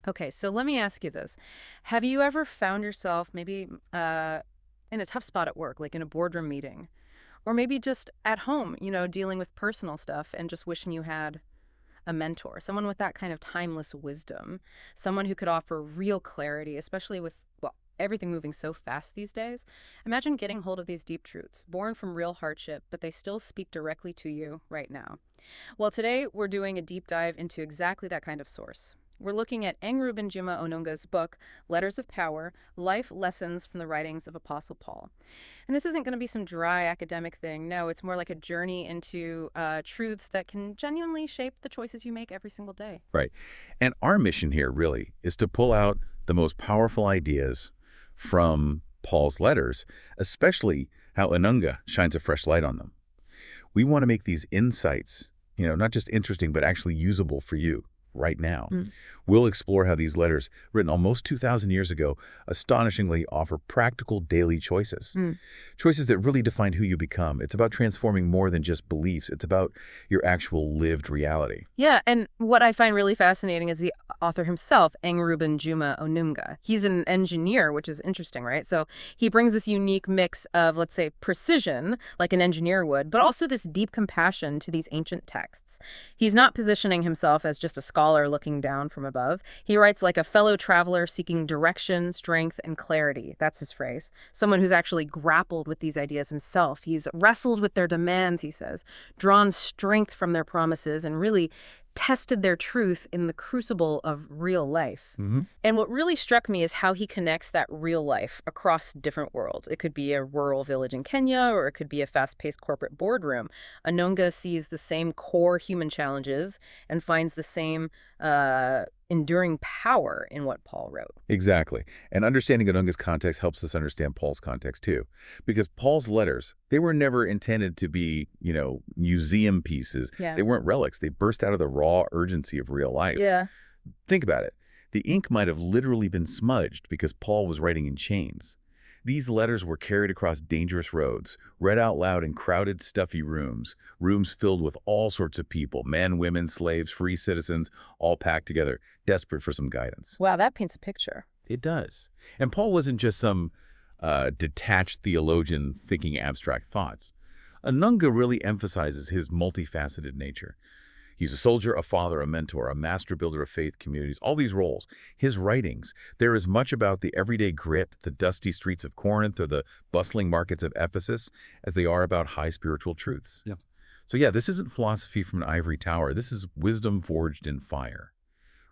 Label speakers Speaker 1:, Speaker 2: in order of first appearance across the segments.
Speaker 1: Okay, so let me ask you this. Have you ever found yourself maybe in a tough spot at work, like in a boardroom meeting, or maybe just at home, dealing with personal stuff and just wishing you had a mentor, someone with that kind of timeless wisdom, someone who could offer real clarity, especially with, well, everything moving so fast these days? Imagine getting hold of these deep truths, born from real hardship, but they still speak directly to you right now. Well, today we're doing a deep dive into exactly that kind of source. We're looking at Reuben Juma Onunga's book, Letters of Power, Life Lessons from the Writings of Apostle Paul. And this isn't going to be some dry academic thing. No, it's more like a journey into truths that can genuinely shape the choices you make every single day.
Speaker 2: Right. And our mission here really is to pull out the most powerful ideas from Paul's letters, especially how Onunga shines a fresh light on them. We want to make these insights, not just interesting, but actually usable for you right now. We'll explore how these letters, written almost 2,000 years ago, astonishingly offer practical daily choices. Choices that really define who you become. It's about transforming more than just beliefs. It's about your actual lived reality.
Speaker 1: Yeah, and what I find really fascinating is the author himself, Reuben Juma Onunga. He's an engineer, which is interesting, right? So he brings this unique mix of, let's say, precision, like an engineer would, but also this deep compassion to these ancient texts. He's not positioning himself as just a scholar looking down from above. He writes like a fellow traveler seeking direction, strength, and clarity. That's his phrase. Someone who's actually grappled with these ideas himself. He's wrestled with their demands, he says, drawn strength from their promises, and really tested their truth in the crucible of real life. And what really struck me is how he connects that real life across different worlds. It could be a rural village in Kenya, or it could be a fast-paced corporate boardroom. Anunga sees the same core human challenges and finds the same enduring power in what Paul wrote.
Speaker 2: Exactly. And understanding Onunga's context helps us understand Paul's context too. Because Paul's letters, they were never intended to be, museum pieces.
Speaker 1: Yeah.
Speaker 2: They weren't relics. They burst out of the raw urgency of real life.
Speaker 1: Yeah.
Speaker 2: Think about it. The ink might have literally been smudged because Paul was writing in chains. These letters were carried across dangerous roads, read out loud in crowded, stuffy rooms filled with all sorts of people, men, women, slaves, free citizens, all packed together, desperate for some guidance.
Speaker 1: Wow, that paints a picture.
Speaker 2: It does. And Paul wasn't just some detached theologian thinking abstract thoughts. Onunga really emphasizes his multifaceted nature. He's a soldier, a father, a mentor, a master builder of faith communities, all these roles. His writings, they're as much about the everyday grit, the dusty streets of Corinth, or the bustling markets of Ephesus, as they are about high spiritual truths.
Speaker 3: Yeah.
Speaker 2: So yeah, this isn't philosophy from an ivory tower. This is wisdom forged in fire.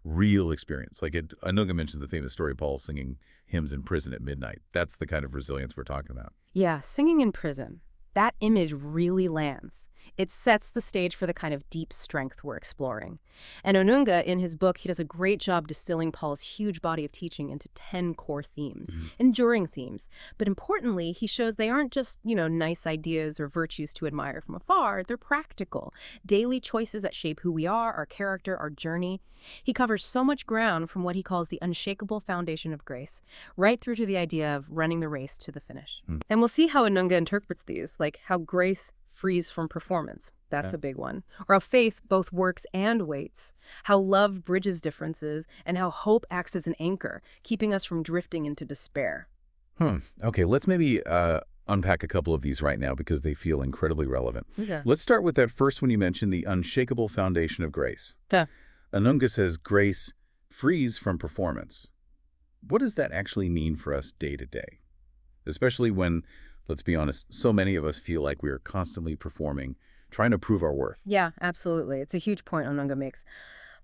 Speaker 2: Real experience. Onunga mentions the famous story of Paul singing hymns in prison at midnight. That's the kind of resilience we're talking about.
Speaker 1: Yeah, singing in prison. That image really lands. It sets the stage for the kind of deep strength we're exploring. And Onunga, in his book, he does a great job distilling Paul's huge body of teaching into 10 core themes, enduring themes. But importantly, he shows they aren't just, nice ideas or virtues to admire from afar. They're practical, daily choices that shape who we are, our character, our journey. He covers so much ground, from what he calls the unshakable foundation of grace, right through to the idea of running the race to the finish. And we'll see how Onunga interprets these, like how grace frees from performance. That's a big one. Or how faith both works and waits. How love bridges differences, and how hope acts as an anchor, keeping us from drifting into despair.
Speaker 2: Okay, let's maybe unpack a couple of these right now because they feel incredibly relevant.
Speaker 1: Yeah.
Speaker 2: Let's start with that first one you mentioned, the unshakable foundation of grace.
Speaker 1: Yeah.
Speaker 2: Onunga says grace frees from performance. What does that actually mean for us day to day? Especially when, let's be honest, so many of us feel like we are constantly performing, trying to prove our worth.
Speaker 1: Yeah, absolutely. It's a huge point Onunga makes.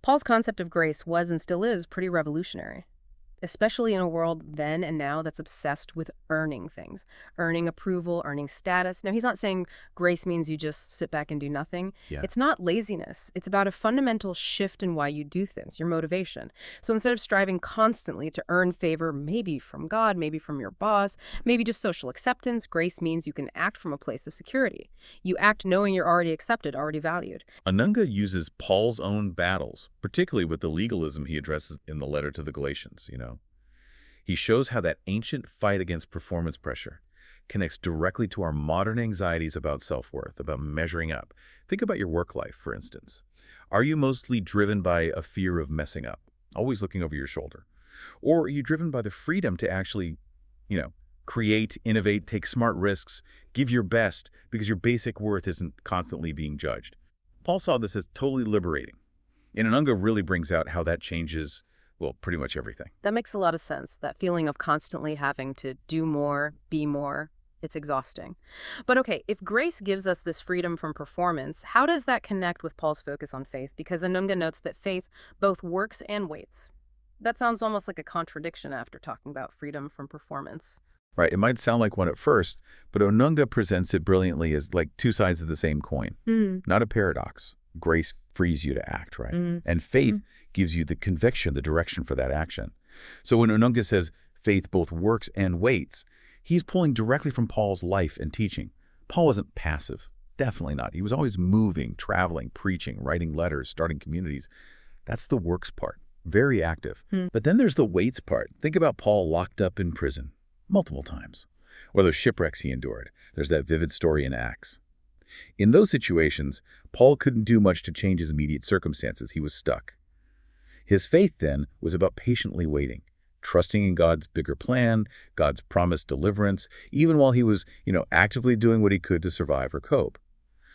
Speaker 1: Paul's concept of grace was and still is pretty revolutionary, especially in a world then and now that's obsessed with earning things, earning approval, earning status. Now, he's not saying grace means you just sit back and do nothing.
Speaker 2: Yeah.
Speaker 1: It's not laziness. It's about a fundamental shift in why you do things, your motivation. So instead of striving constantly to earn favor, maybe from God, maybe from your boss, maybe just social acceptance, grace means you can act from a place of security. You act knowing you're already accepted, already valued.
Speaker 2: Onunga uses Paul's own battles, particularly with the legalism he addresses in the letter to the Galatians, He shows how that ancient fight against performance pressure connects directly to our modern anxieties about self-worth, about measuring up. Think about your work life, for instance. Are you mostly driven by a fear of messing up? always looking over your shoulder? Or are you driven by the freedom to actually, you know, create, innovate, take smart risks, give your best because your basic worth isn't constantly being judged? Paul saw this as totally liberating. And Onunga really brings out how that changes, well, pretty much everything.
Speaker 1: That makes a lot of sense, that feeling of constantly having to do more, be more. It's exhausting. But okay, if grace gives us this freedom from performance, how does that connect with Paul's focus on faith? Because Anunga notes that faith both works and waits. That sounds almost like a contradiction after talking about freedom from performance.
Speaker 2: Right? It might sound like one at first, but Onunga presents it brilliantly as like two sides of the same coin, not a paradox. Grace frees you to act, right? And faith gives you the conviction, the direction for that action. So when Onunga says faith both works and waits, he's pulling directly from Paul's life and teaching. Paul wasn't passive. Definitely not. He was always moving, traveling, preaching, writing letters, starting communities. That's the works part. Very active. But then there's the waits part. Think about Paul locked up in prison multiple times, or those shipwrecks he endured. There's that vivid story in Acts. In those situations, Paul couldn't do much to change his immediate circumstances. He was stuck. His faith, then, was about patiently waiting, trusting in God's bigger plan, God's promised deliverance, even while he was, actively doing what he could to survive or cope.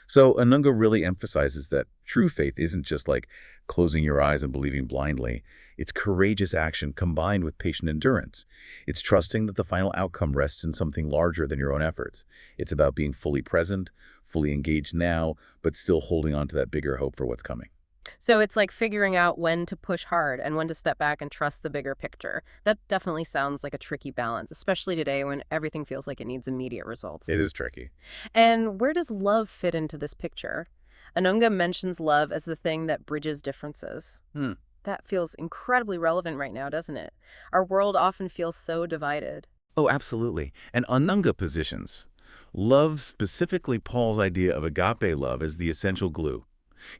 Speaker 2: So Onunga really emphasizes that true faith isn't just like closing your eyes and believing blindly. It's courageous action combined with patient endurance. It's trusting that the final outcome rests in something larger than your own efforts. It's about being fully present, fully engaged now, but still holding on to that bigger hope for what's coming.
Speaker 1: So it's like figuring out when to push hard and when to step back and trust the bigger picture. That definitely sounds like a tricky balance, especially today when everything feels like it needs immediate results.
Speaker 2: It is tricky.
Speaker 1: And where does love fit into this picture? Anunga mentions love as the thing that bridges differences. That feels incredibly relevant right now, doesn't it? Our world often feels so divided.
Speaker 2: Oh, absolutely. And Onunga positions love, specifically Paul's idea of agape love, as the essential glue.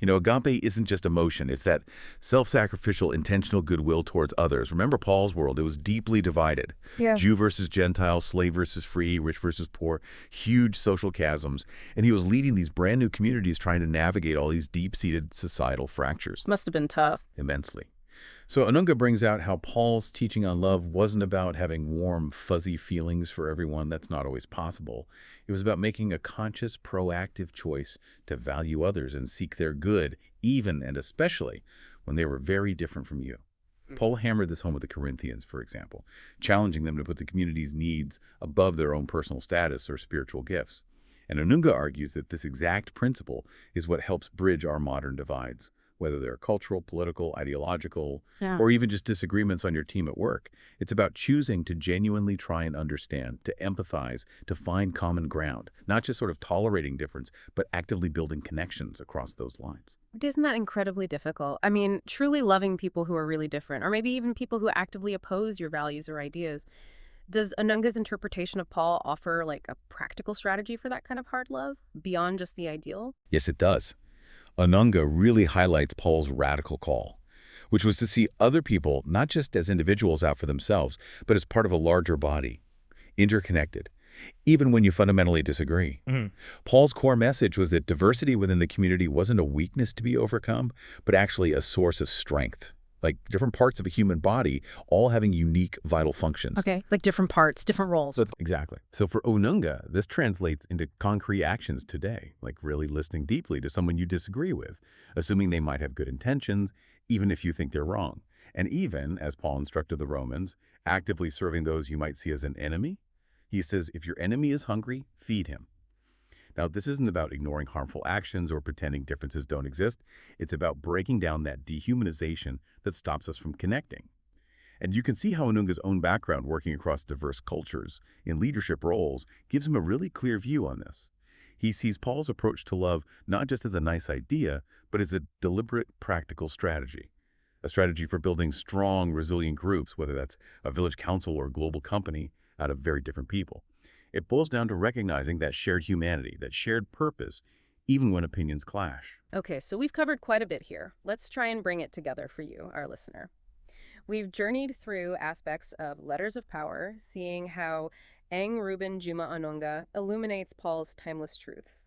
Speaker 2: Agape isn't just emotion. It's that self-sacrificial, intentional goodwill towards others. Remember Paul's world, it was deeply divided.
Speaker 1: Yeah.
Speaker 2: Jew versus Gentile, slave versus free, rich versus poor, huge social chasms. And he was leading these brand new communities trying to navigate all these deep-seated societal fractures.
Speaker 1: Must have been tough.
Speaker 2: Immensely. So Onunga brings out how Paul's teaching on love wasn't about having warm, fuzzy feelings for everyone. That's not always possible. It was about making a conscious, proactive choice to value others and seek their good, even and especially when they were very different from you. Paul hammered this home with the Corinthians, for example, challenging them to put the community's needs above their own personal status or spiritual gifts. And Onunga argues that this exact principle is what helps bridge our modern divides, whether they're cultural, political, ideological, or even just disagreements on your team at work. It's about choosing to genuinely try and understand, to empathize, to find common ground, not just sort of tolerating difference, but actively building connections across those lines.
Speaker 1: Isn't that incredibly difficult? I mean, truly loving people who are really different, or maybe even people who actively oppose your values or ideas. Does Anunga's interpretation of Paul offer like a practical strategy for that kind of hard love, beyond just the ideal?
Speaker 2: Yes, it does. Onunga really highlights Paul's radical call, which was to see other people not just as individuals out for themselves, but as part of a larger body, interconnected, even when you fundamentally disagree. Paul's core message was that diversity within the community wasn't a weakness to be overcome, but actually a source of strength. Like different parts of a human body, all having unique vital functions.
Speaker 1: Okay, like different parts, different roles.
Speaker 2: Exactly. So for Onunga, this translates into concrete actions today, like really listening deeply to someone you disagree with, assuming they might have good intentions, even if you think they're wrong. And even, as Paul instructed the Romans, actively serving those you might see as an enemy. He says, if your enemy is hungry, feed him. Now, this isn't about ignoring harmful actions or pretending differences don't exist. It's about breaking down that dehumanization that stops us from connecting. And you can see how Onunga's own background working across diverse cultures in leadership roles gives him a really clear view on this. He sees Paul's approach to love not just as a nice idea, but as a deliberate, practical strategy. A strategy for building strong, resilient groups, whether that's a village council or a global company, out of very different people. It boils down to recognizing that shared humanity, that shared purpose, even when opinions clash.
Speaker 1: Okay, so we've covered quite a bit here. Let's try and bring it together for you, our listener. We've journeyed through aspects of Letters of Power, seeing how Reuben Juma Onunga illuminates Paul's timeless truths.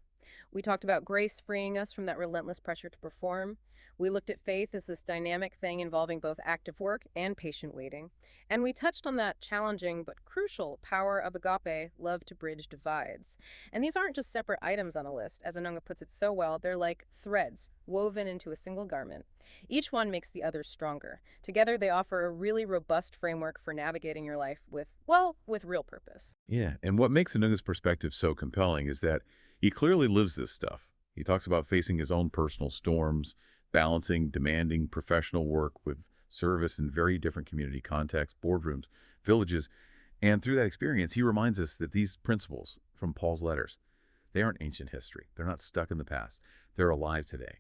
Speaker 1: We talked about grace freeing us from that relentless pressure to perform. We looked at faith as this dynamic thing involving both active work and patient waiting. And we touched on that challenging but crucial power of agape, love to bridge divides. And these aren't just separate items on a list. As Anunga puts it so well, they're like threads woven into a single garment. Each one makes the other stronger. Together, they offer a really robust framework for navigating your life with, well, with real purpose.
Speaker 2: Yeah, and what makes Anunga's perspective so compelling is that he clearly lives this stuff. He talks about facing his own personal storms, balancing demanding professional work with service in very different community contexts, boardrooms, villages, and through that experience, he reminds us that these principles from Paul's letters, they aren't ancient history. They're not stuck in the past. They're alive today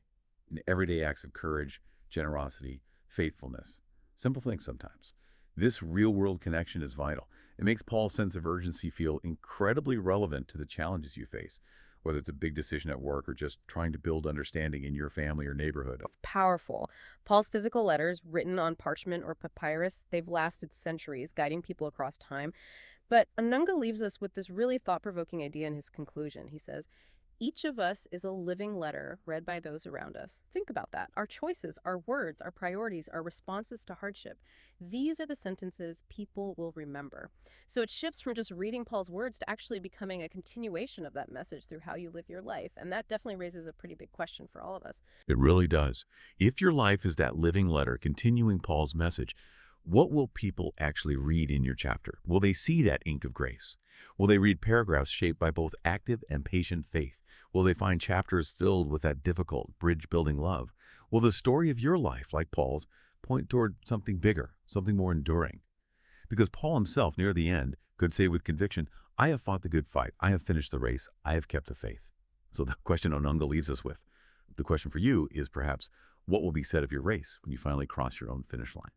Speaker 2: in everyday acts of courage, generosity, faithfulness. Simple things sometimes. This real-world connection is vital. It makes Paul's sense of urgency feel incredibly relevant to the challenges you face, whether it's a big decision at work or just trying to build understanding in your family or neighborhood.
Speaker 1: It's powerful. Paul's physical letters, written on parchment or papyrus, they've lasted centuries, guiding people across time. But Anunga leaves us with this really thought-provoking idea in his conclusion. He says, each of us is a living letter read by those around us. Think about that. Our choices, our words, our priorities, our responses to hardship. These are the sentences people will remember. So it shifts from just reading Paul's words to actually becoming a continuation of that message through how you live your life. And that definitely raises a pretty big question for all of us.
Speaker 2: It really does. If your life is that living letter continuing Paul's message, what will people actually read in your chapter? Will they see that ink of grace? Will they read paragraphs shaped by both active and patient faith? Will they find chapters filled with that difficult, bridge-building love? Will the story of your life, like Paul's, point toward something bigger, something more enduring? Because Paul himself, near the end, could say with conviction, I have fought the good fight, I have finished the race, I have kept the faith. So the question Onunga leaves us with, the question for you is perhaps, what will be said of your race when you finally cross your own finish line?